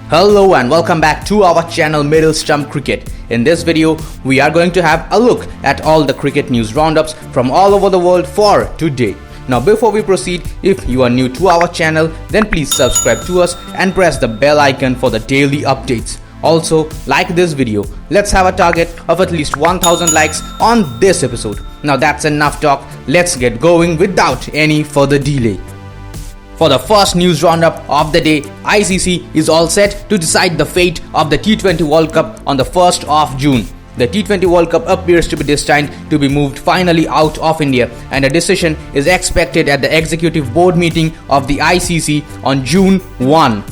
Hello and welcome back to our channel Middle Stump Cricket. In this video, we are going to have a look at all the cricket news roundups from all over the world for today. Now before we proceed, if you are new to our channel, then please subscribe to us and press the bell icon for the daily updates. Also, like this video. Let's have a target of at least 1000 likes on this episode. Now that's enough talk, let's get going without any further delay. For the first news roundup of the day, ICC is all set to decide the fate of the T20 World Cup on the 1st of June. The T20 World Cup appears to be destined to be moved finally out of India, and a decision is expected at the executive board meeting of the ICC on June 1.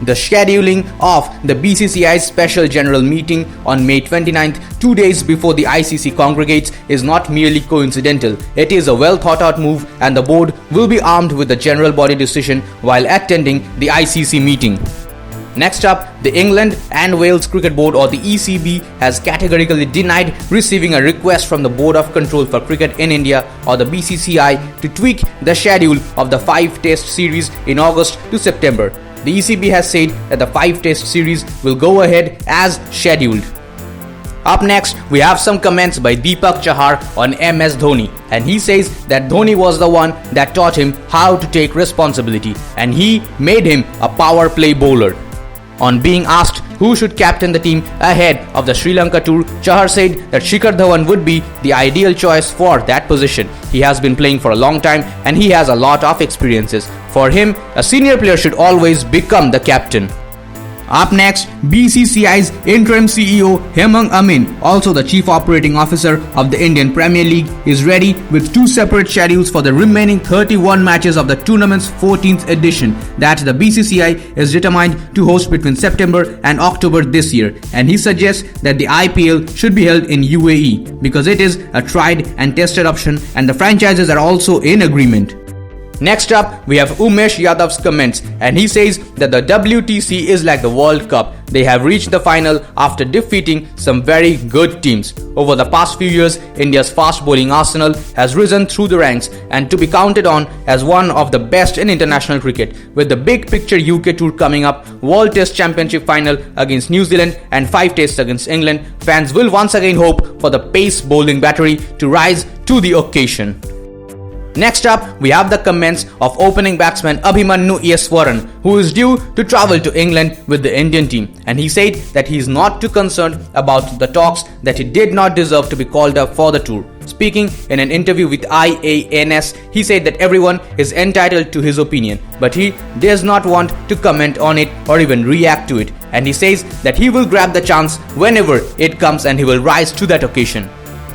The scheduling of the BCCI's special general meeting on May 29th, 2 days before the ICC congregates, is not merely coincidental. It is a well thought out move, and the board will be armed with the general body decision while attending the ICC meeting. Next up, the England and Wales Cricket Board, or the ECB, has categorically denied receiving a request from the Board of Control for Cricket in India, or the BCCI, to tweak the schedule of the 5-test series in August to September. The ECB has said that the 5-test series will go ahead as scheduled. Up next, we have some comments by Deepak Chahal on MS Dhoni, and he says that Dhoni was the one that taught him how to take responsibility, and he made him a power play bowler. On being asked who should captain the team ahead of the Sri Lanka tour, Chahal said that Shikhar Dhawan would be the ideal choice for that position. He has been playing for a long time and he has a lot of experiences. For him, a senior player should always become the captain. Up next, BCCI's interim CEO Hemang Amin, also the Chief Operating Officer of the Indian Premier League, is ready with 2 separate schedules for the remaining 31 matches of the tournament's 14th edition that the BCCI is determined to host between September and October this year, and he suggests that the IPL should be held in UAE because it is a tried and tested option and the franchises are also in agreement. Next up, we have Umesh Yadav's comments, and he says that the WTC is like the World Cup. They have reached the final after defeating some very good teams. Over the past few years, India's fast bowling arsenal has risen through the ranks and to be counted on as one of the best in international cricket. With the big picture UK tour coming up, World Test Championship final against New Zealand and 5 tests against England, fans will once again hope for the pace bowling battery to rise to the occasion. Next up, we have the comments of opening batsman Abhimanyu Eswaran, who is due to travel to England with the Indian team, and he said that he is not too concerned about the talks that he did not deserve to be called up for the tour. Speaking in an interview with IANS, he said that everyone is entitled to his opinion, but he does not want to comment on it or even react to it, and he says that he will grab the chance whenever it comes and he will rise to that occasion.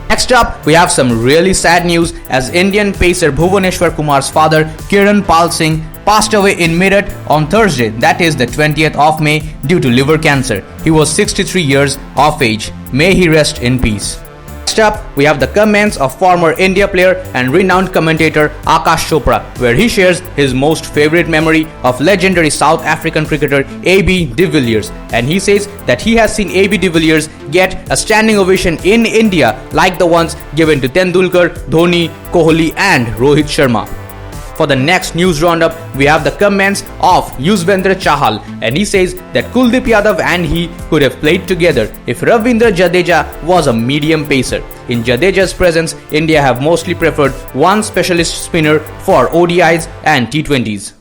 Next up, we have some really sad news as Indian pacer Bhuvneshwar Kumar's father Kiran Pal Singh passed away in Meerut on Thursday, that is the 20th of May, due to liver cancer. He was 63 years of age. May he rest in peace. Next up, we have the comments of former India player and renowned commentator Akash Chopra, where he shares his most favorite memory of legendary South African cricketer AB de Villiers, and he says that he has seen AB de Villiers get a standing ovation in India like the ones given to Tendulkar, Dhoni, Kohli and Rohit Sharma. For the next news roundup, we have the comments of Yuzvendra Chahal, and he says that Kuldeep Yadav and he could have played together if Ravindra Jadeja was a medium pacer. In Jadeja's presence, India have mostly preferred one specialist spinner for ODIs and T20s.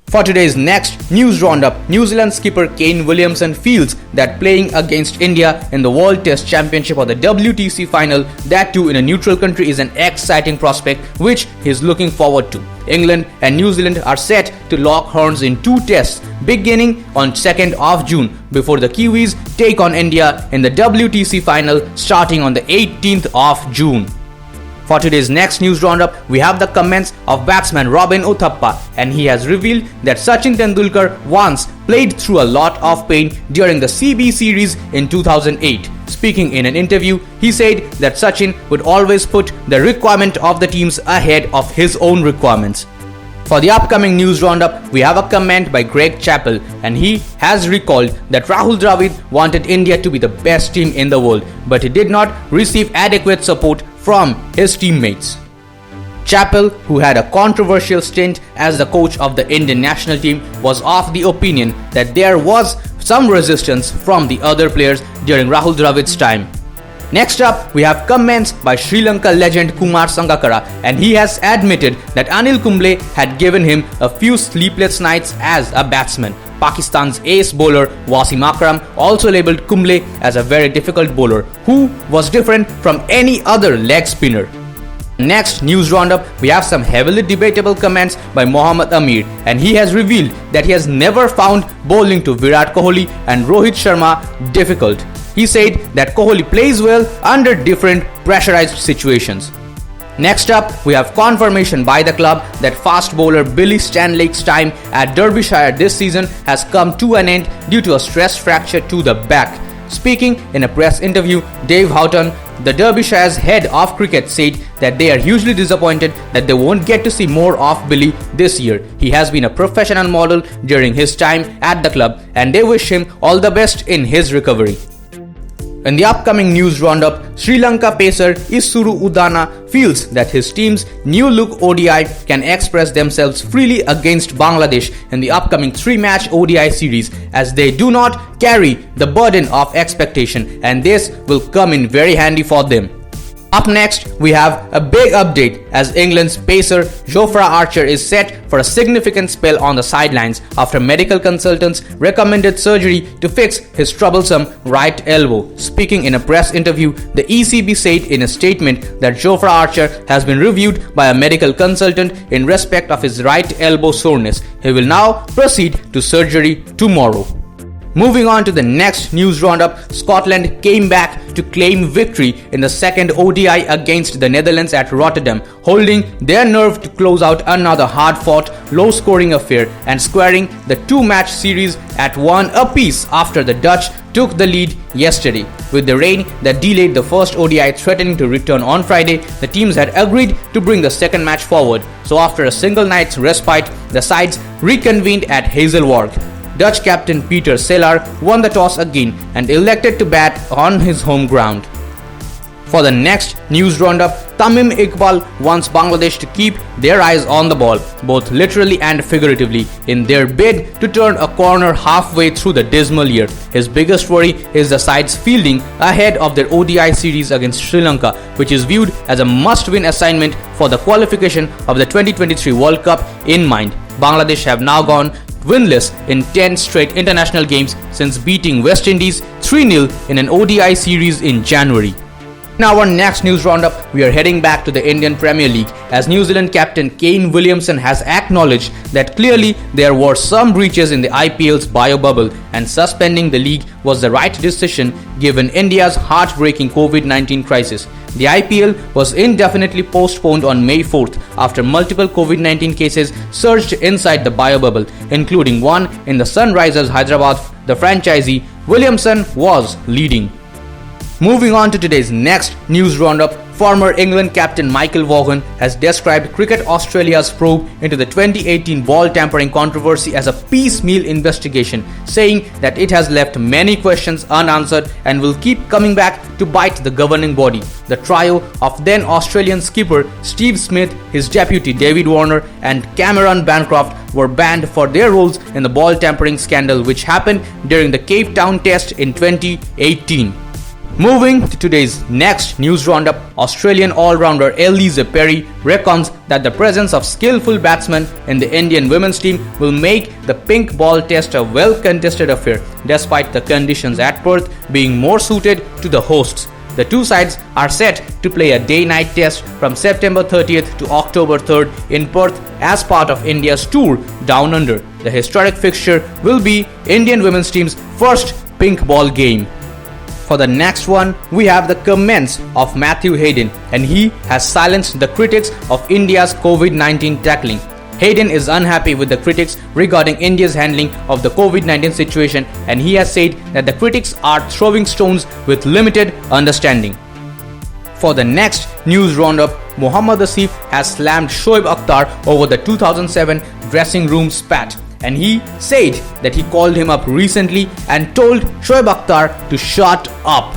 For today's next news roundup, New Zealand skipper Kane Williamson feels that playing against India in the World Test Championship or the WTC final, that too in a neutral country, is an exciting prospect which he is looking forward to. England and New Zealand are set to lock horns in 2 tests beginning on 2nd of June before the Kiwis take on India in the WTC final starting on the 18th of June. For today's next news roundup, we have the comments of batsman Robin Uthappa, and he has revealed that Sachin Tendulkar once played through a lot of pain during the CB series in 2008. Speaking in an interview, he said that Sachin would always put the requirement of the teams ahead of his own requirements. For the upcoming news roundup, we have a comment by Greg Chappell, and he has recalled that Rahul Dravid wanted India to be the best team in the world, but he did not receive adequate support from his teammates. Chahal, who had a controversial stint as the coach of the Indian national team, was of the opinion that there was some resistance from the other players during Rahul Dravid's time. Next up, we have comments by Sri Lanka legend Kumar Sangakkara, and he has admitted that Anil Kumble had given him a few sleepless nights as a batsman. Pakistan's ace bowler Wasim Akram also labelled Kumble as a very difficult bowler who was different from any other leg spinner. Next news roundup, we have some heavily debatable comments by Mohammed Amir, and he has revealed that he has never found bowling to Virat Kohli and Rohit Sharma difficult. He said that Kohli plays well under different pressurized situations. Next up, we have confirmation by the club that fast bowler Billy Stanlake's time at Derbyshire this season has come to an end due to a stress fracture to the back. Speaking in a press interview, Dave Houghton, the Derbyshire's head of cricket, said that they are hugely disappointed that they won't get to see more of Billy this year. He has been a professional model during his time at the club, and they wish him all the best in his recovery. In the upcoming news roundup, Sri Lanka pacer Isuru Udana feels that his team's new look ODI can express themselves freely against Bangladesh in the upcoming 3-match ODI series, as they do not carry the burden of expectation, and this will come in very handy for them. Up next, we have a big update as England's pacer Jofra Archer is set for a significant spell on the sidelines after medical consultants recommended surgery to fix his troublesome right elbow. Speaking in a press interview, the ECB said in a statement that Jofra Archer has been reviewed by a medical consultant in respect of his right elbow soreness. He will now proceed to surgery tomorrow. Moving on to the next news roundup, Scotland came back to claim victory in the second ODI against the Netherlands at Rotterdam, holding their nerve to close out another hard-fought, low-scoring affair and squaring the 2-match series at 1 apiece after the Dutch took the lead yesterday. With the rain that delayed the first ODI threatening to return on Friday, the teams had agreed to bring the second match forward. So after a single night's respite, the sides reconvened at Hazelwark. Dutch captain Peter Cellar won the toss again and elected to bat on his home ground. For the next news roundup, Tamim Iqbal wants Bangladesh to keep their eyes on the ball, both literally and figuratively, in their bid to turn a corner halfway through the dismal year. His biggest worry is the side's fielding ahead of their ODI series against Sri Lanka, which is viewed as a must-win assignment for the qualification of the 2023 World Cup in mind. Bangladesh have now gone winless in 10 straight international games since beating West Indies 3-0 in an ODI series in January. In our next news roundup, we are heading back to the Indian Premier League as New Zealand captain Kane Williamson has acknowledged that clearly there were some breaches in the IPL's bio bubble and suspending the league was the right decision given India's heartbreaking COVID-19 crisis. The IPL was indefinitely postponed on May 4th after multiple COVID-19 cases surged inside the bio bubble, including one in the Sunrisers Hyderabad. The franchisee Williamson was leading. Moving on to today's next news roundup, former England captain Michael Vaughan has described Cricket Australia's probe into the 2018 ball tampering controversy as a piecemeal investigation, saying that it has left many questions unanswered and will keep coming back to bite the governing body. The trio of then Australian skipper Steve Smith, his deputy David Warner and Cameron Bancroft were banned for their roles in the ball tampering scandal which happened during the Cape Town Test in 2018. Moving to today's next news roundup, Australian all-rounder Elise Perry reckons that the presence of skillful batsmen in the Indian women's team will make the pink ball test a well-contested affair, despite the conditions at Perth being more suited to the hosts. The two sides are set to play a day-night test from September 30th to October 3rd in Perth as part of India's tour Down Under. The historic fixture will be Indian women's team's first pink ball game. For the next one, we have the comments of Matthew Hayden, and he has silenced the critics of India's COVID-19 tackling. Hayden is unhappy with the critics regarding India's handling of the COVID-19 situation, and he has said that the critics are throwing stones with limited understanding. For the next news roundup, Mohammed has slammed Shoaib Akhtar over the 2007 dressing room spat, and he said that he called him up recently and told Shoaib Akhtar to shut up.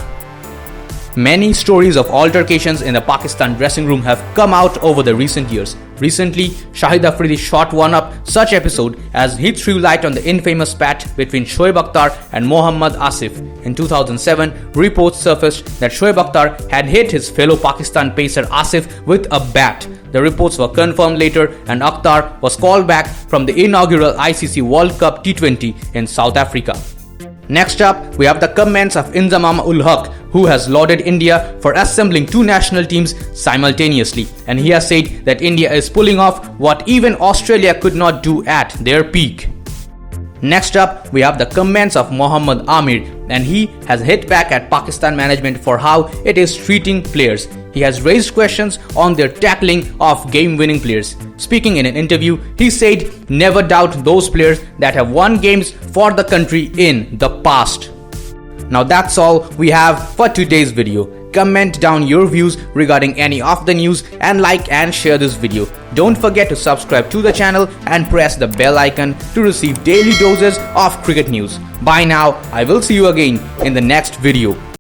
Many stories of altercations in the Pakistan dressing room have come out over the recent years. Recently, Shahid Afridi shot one up such episode as he threw light on the infamous spat between Shoaib Akhtar and Mohammed Asif. In 2007, reports surfaced that Shoaib Akhtar had hit his fellow Pakistan pacer Asif with a bat. The reports were confirmed later and Akhtar was called back from the inaugural ICC World Cup T20 in South Africa. Next up, we have the comments of Inzamam ul Haq, who has lauded India for assembling two national teams simultaneously, and he has said that India is pulling off what even Australia could not do at their peak. Next up, we have the comments of Mohammed Amir, and he has hit back at Pakistan management for how it is treating players. He has raised questions on their tackling of game-winning players. Speaking in an interview, he said, "Never doubt those players that have won games for the country in the past." Now that's all we have for today's video. Comment down your views regarding any of the news and like and share this video. Don't forget to subscribe to the channel and press the bell icon to receive daily doses of cricket news. Bye now. I will see you again in the next video.